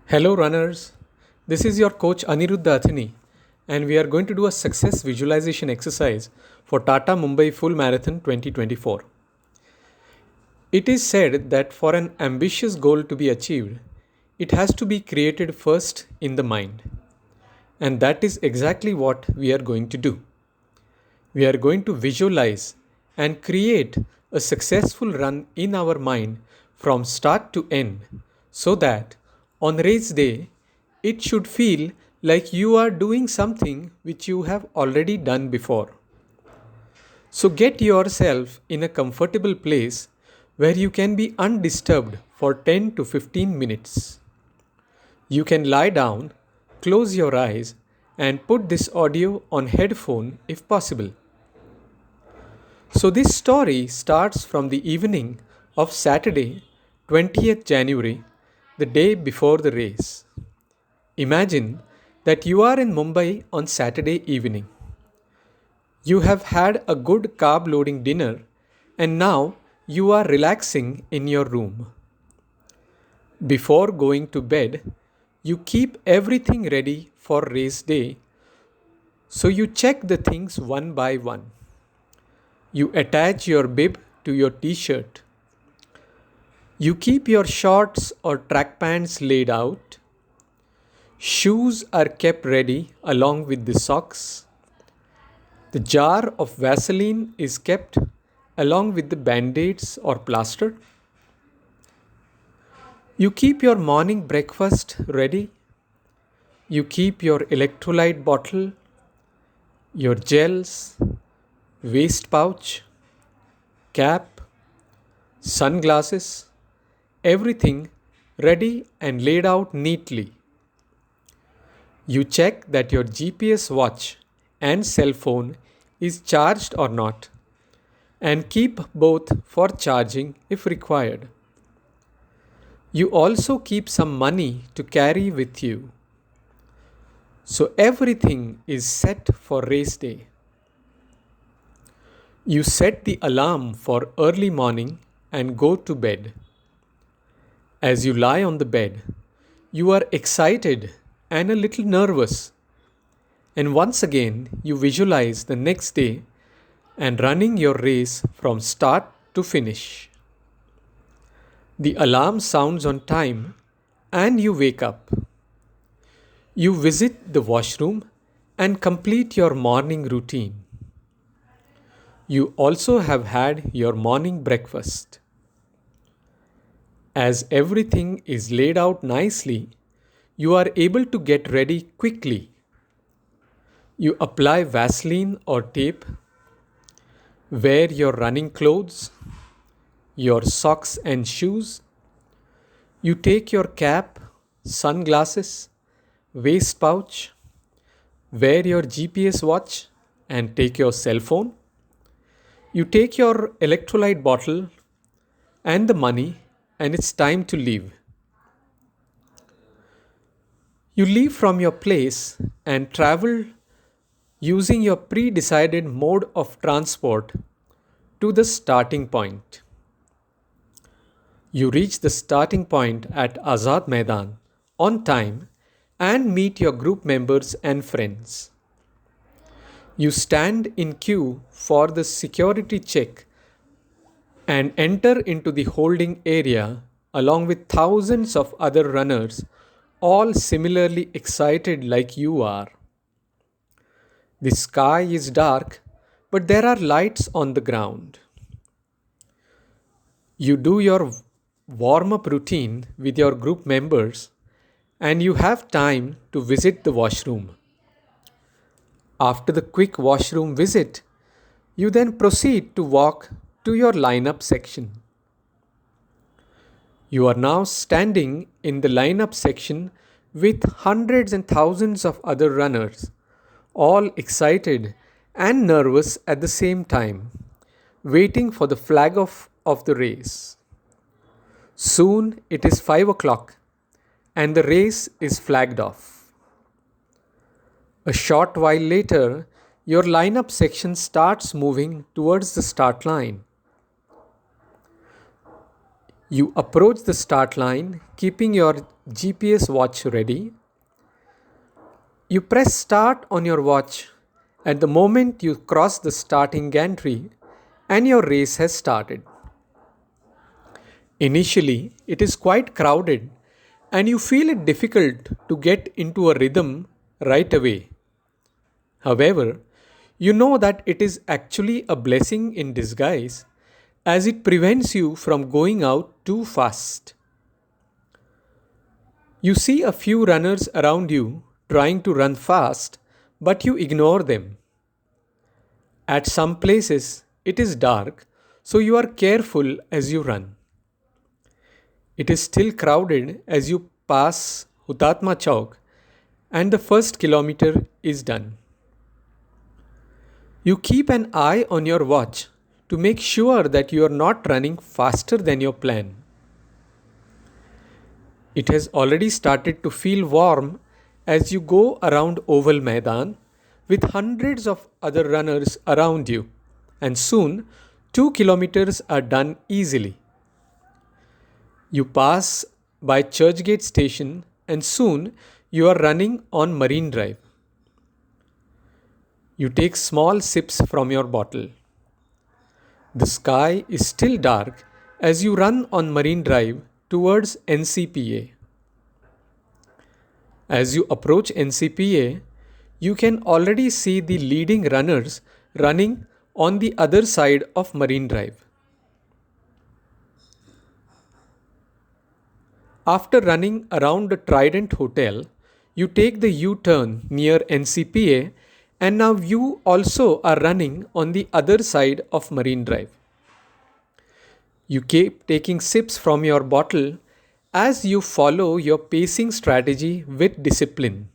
Hello, runners. This is your coach Aniruddha Athini, and we are going to do a success visualization exercise for Tata Mumbai Full Marathon 2024. It is said that for an ambitious goal to be achieved, it has to be created first in the mind. And that is exactly what we are going to do. We are going to visualize and create a successful run in our mind from start to end so that on race day it should feel like you are doing something which you have already done before. So get yourself in a comfortable place where you can be undisturbed for 10 to 15 minutes. You can lie down, close your eyes, and put this audio on headphone if possible. So, this story starts from the evening of Saturday, 20th January, the day before the race. Imagine that you are in Mumbai on Saturday evening. You have had a good carb loading dinner and now you are relaxing in your room. Before going to bed, you keep everything ready for race day, so you check the things one by one. You attach your bib to your t-shirt. You keep your shorts or track pants laid out. Shoes are kept ready along with the socks. The jar of Vaseline is kept along with the band-aids or plaster. You keep your morning breakfast ready. You keep your electrolyte bottle, your gels, waist pouch, cap, sunglasses, everything ready and laid out neatly. You check that your GPS watch and cell phone is charged or not and keep both for charging if required. You also keep some money to carry with you. So everything is set for race day. You set the alarm for early morning and go to bed. As you lie on the bed, you are excited and a little nervous. And once again, you visualize the next day and running your race from start to finish. The alarm sounds on time and you wake up. You visit the washroom and complete your morning routine. You also have had your morning breakfast. As everything is laid out nicely, you are able to get ready quickly. You apply Vaseline or tape, wear your running clothes, your socks and shoes. You take your cap, sunglasses, waist pouch, wear your GPS watch and take your cell phone. You take your electrolyte bottle and the money and it's time to leave. You leave from your place and travel using your pre-decided mode of transport to the starting point. You reach the starting point at Azad Maidan on time and meet your group members and friends. You stand in queue for the security check and enter into the holding area along with thousands of other runners, all similarly excited like you are. The sky is dark, but there are lights on the ground. You do your warm up routine with your group members and you have time to visit the washroom. After the quick washroom visit, you then proceed to walk to your lineup section. You are now standing in the lineup section with hundreds and thousands of other runners, all excited and nervous at the same time, waiting for the flag off of the race. Soon it is 5 o'clock and the race is flagged off. A short while later, your lineup section starts moving towards the start line. You approach the start line, keeping your GPS watch ready. You press start on your watch at the moment you cross the starting gantry and your race has started. Initially, it is quite crowded and you feel it difficult to get into a rhythm right away. However, you know that it is actually a blessing in disguise as it prevents you from going out too fast. You see a few runners around you trying to run fast, but you ignore them. At some places, it is dark, so you are careful as you run. It is still crowded as you pass Hutatma Chowk and the first kilometer is done. You keep an eye on your watch to make sure that you are not running faster than your plan. It has already started to feel warm as you go around Oval Maidan with hundreds of other runners around you, and soon 2 kilometers are done easily. You pass by Churchgate station and soon you are running on Marine Drive. You take small sips from your bottle. The sky is still dark as you run on Marine Drive towards NCPA. As you approach NCPA, you can already see the leading runners running on the other side of Marine Drive. After running around the Trident Hotel, you take the U-turn near NCPA and now you also are running on the other side of Marine Drive. You keep taking sips from your bottle as you follow your pacing strategy with discipline.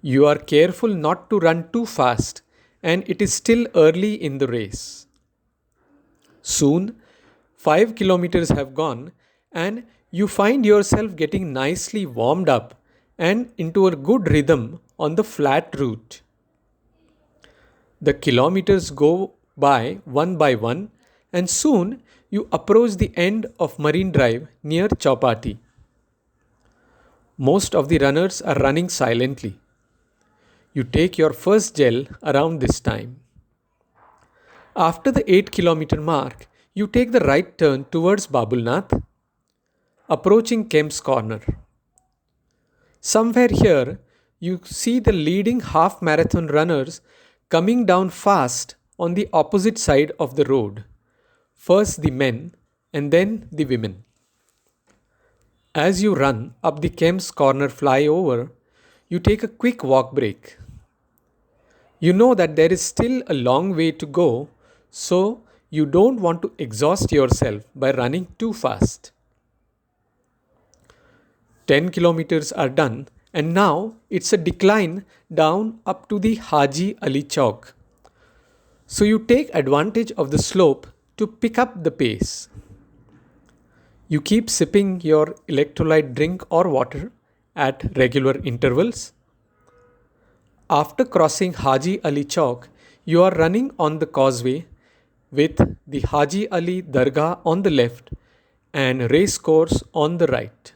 You are careful not to run too fast and it is still early in the race. Soon, 5 kilometers have gone and you find yourself getting nicely warmed up and into a good rhythm on the flat route. The kilometers go by one, and soon you approach the end of Marine Drive near Chowpatty. Most of the runners are running silently. You take your first gel around this time. After the 8-kilometer mark, you take the right turn towards Babulnath, approaching Kemp's Corner. Somewhere here, you see the leading half marathon runners coming down fast on the opposite side of the road. First the men and then the women. As you run up the Kemp's Corner flyover, you take a quick walk break. You know that there is still a long way to go, so you don't want to exhaust yourself by running too fast. 10 kilometers are done and now it's a decline down up to the Haji Ali Chowk. So you take advantage of the slope to pick up the pace. You keep sipping your electrolyte drink or water at regular intervals. After crossing Haji Ali Chowk, you are running on the causeway with the Haji Ali Dargah on the left and race course on the right.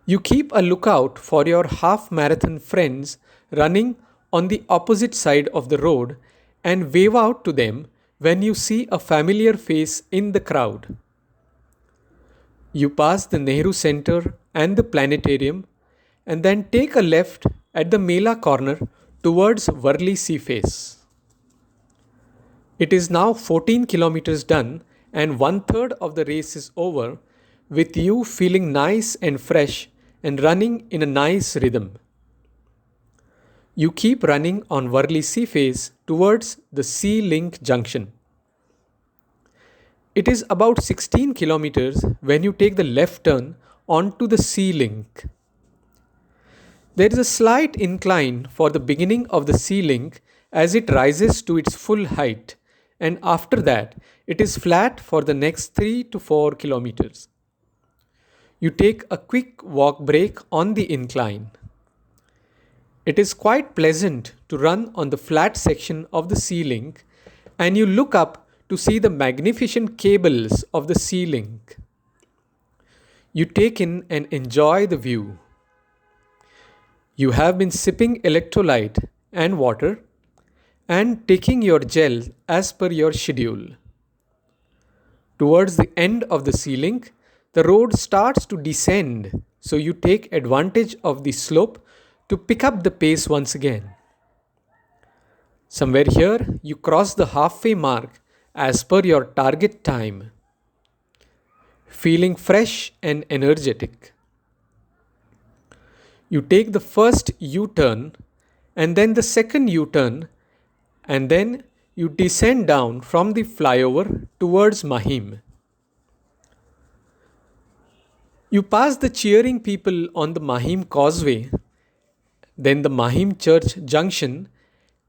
You keep a lookout for your half marathon friends running on the opposite side of the road and wave out to them when you see a familiar face in the crowd. You pass the Nehru Center and the planetarium and then take a left at the Mela corner towards Worli Sea Face. It is now 14 kilometers done and one-third of the race is over, with you feeling nice and fresh and running in a nice rhythm. You keep running on Worli Sea Face towards the Sea Link junction. It is about 16 kilometers when you take the left turn onto the Sea Link. There is a slight incline for the beginning of the Sea Link as it rises to its full height, and after that it is flat for the next 3 to 4 kilometers. You take a quick walk break on the incline. It is quite pleasant to run on the flat section of the Sea Link and you look up to see the magnificent cables of the Sea Link. You take in and enjoy the view. You have been sipping electrolyte and water and taking your gel as per your schedule. Towards the end of the ceiling, the road starts to descend, so you take advantage of the slope to pick up the pace once again. Somewhere here, you cross the halfway mark as per your target time, feeling fresh and energetic. You take the first U turn and then the second U turn, and then you descend down from the flyover towards Mahim. You pass the cheering people on the Mahim Causeway, then the Mahim Church Junction,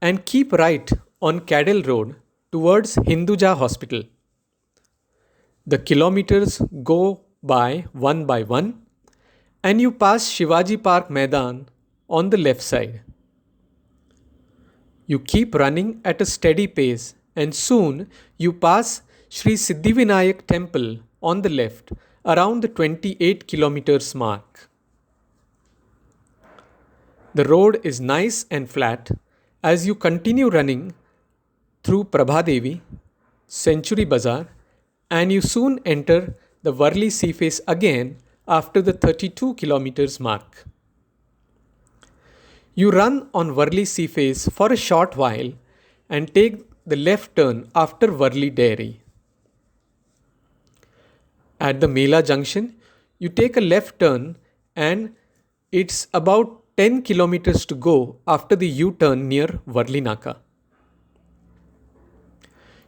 and keep right on Cadell Road towards Hinduja Hospital. The kilometers go by one, and you pass Shivaji Park Maidan on the left side. You keep running at a steady pace, and soon you pass Sri Siddhivinayak Temple on the left around the 28 kilometers mark. The road is nice and flat as you continue running through Prabhadevi, Century Bazaar, and you soon enter the Worli Sea Face again after the 32 kilometers mark. You run on Worli Sea Face for a short while and take the left turn after Worli Dairy. At the Mela Junction, you take a left turn and it's about 10 kilometers to go after the U-turn near Worli Naka.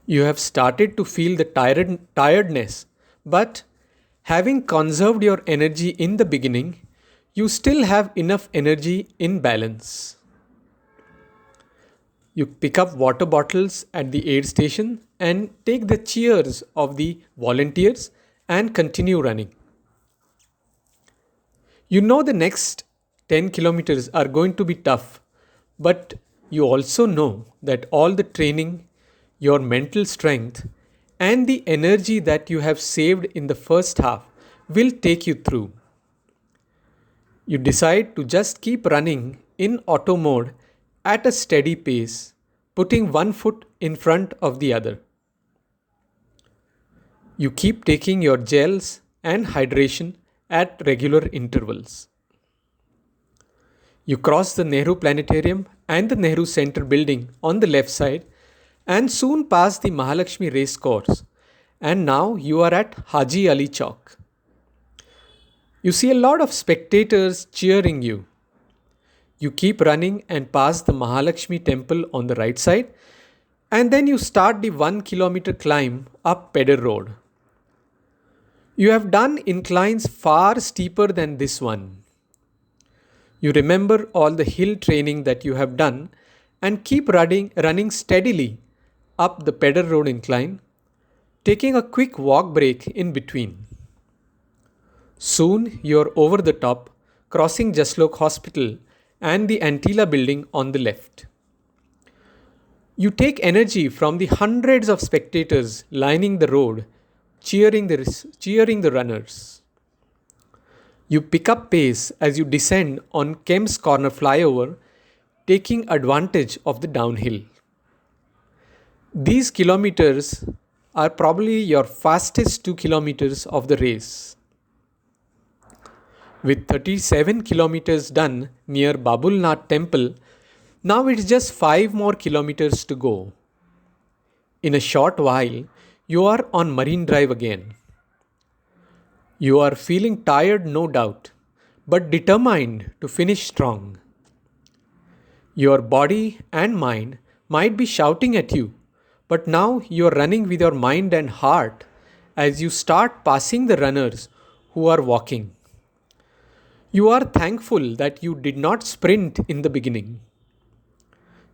You have started to feel the tiredness, but having conserved your energy in the beginning, you still have enough energy in balance. You pick up water bottles at the aid station and take the cheers of the volunteers and continue running. You know the next 10 kilometers are going to be tough, but you also know that all the training, your mental strength, and the energy that you have saved in the first half will take you through. You decide to just keep running in auto mode at a steady pace, putting one foot in front of the other. You keep taking your gels and hydration at regular intervals. You cross the Nehru Planetarium and the Nehru Center building on the left side and soon pass the Mahalakshmi race course, and now you are at Haji Ali Chowk. You see a lot of spectators cheering you. You keep running and pass the Mahalakshmi temple on the right side, and then you start the 1 kilometer climb up Pedder Road. You have done inclines far steeper than this one. You remember all the hill training that you have done and keep running steadily up the Pedder Road incline, taking a quick walk break in between. Soon you're over the top, crossing Jaslok Hospital and the Antila building on the left. You take energy from the hundreds of spectators lining the road, cheering the runners. You pick up pace as you descend on Kemp's Corner flyover, taking advantage of the downhill. These kilometers are probably your fastest 2 kilometers of the race. With 37 kilometers done near Babulnath Temple, now it's just 5 more kilometers to go. In a short while, you are on Marine Drive again. You are feeling tired, no doubt, but determined to finish strong. Your body and mind might be shouting at you, but now you are running with your mind and heart as you start passing the runners who are walking. You are thankful that you did not sprint in the beginning.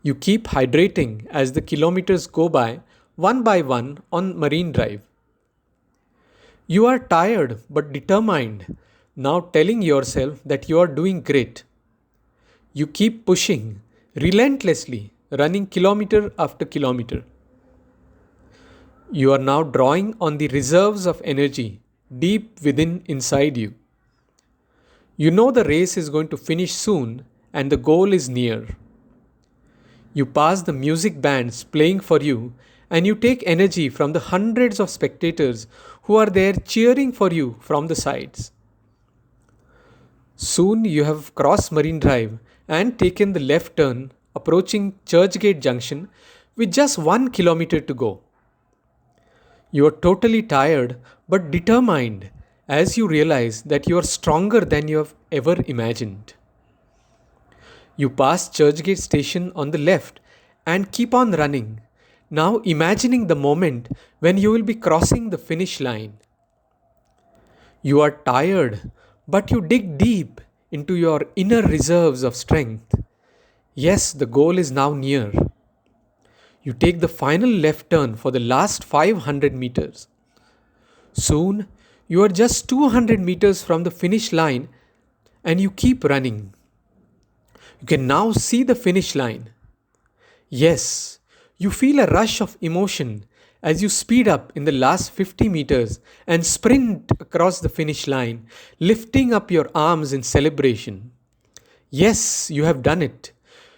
You keep hydrating as the kilometers go by one on Marine Drive. You are tired but determined, now telling yourself that you are doing great. You keep pushing, relentlessly, running kilometer after kilometer. You are now drawing on the reserves of energy deep within inside you. You know the race is going to finish soon and the goal is near. You pass the music bands playing for you and you take energy from the hundreds of spectators who are there cheering for you from the sides. Soon you have crossed Marine Drive and taken the left turn approaching Churchgate Junction with just 1 kilometer to go. You are totally tired but determined as you realize that you are stronger than you have ever imagined. You pass Churchgate Station on the left and keep on running, now imagining the moment when you will be crossing the finish line. You are tired, but you dig deep into your inner reserves of strength. Yes, the goal is now near. You take the final left turn for the last 500 meters. Soon, you are just 200 meters from the finish line and you keep running. You can now see the finish line. Yes, you feel a rush of emotion as you speed up in the last 50 meters and sprint across the finish line, lifting up your arms in celebration. Yes, you have done it.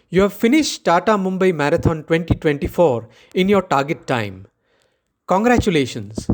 You have finished Tata Mumbai Marathon 2024 in your target time. Congratulations.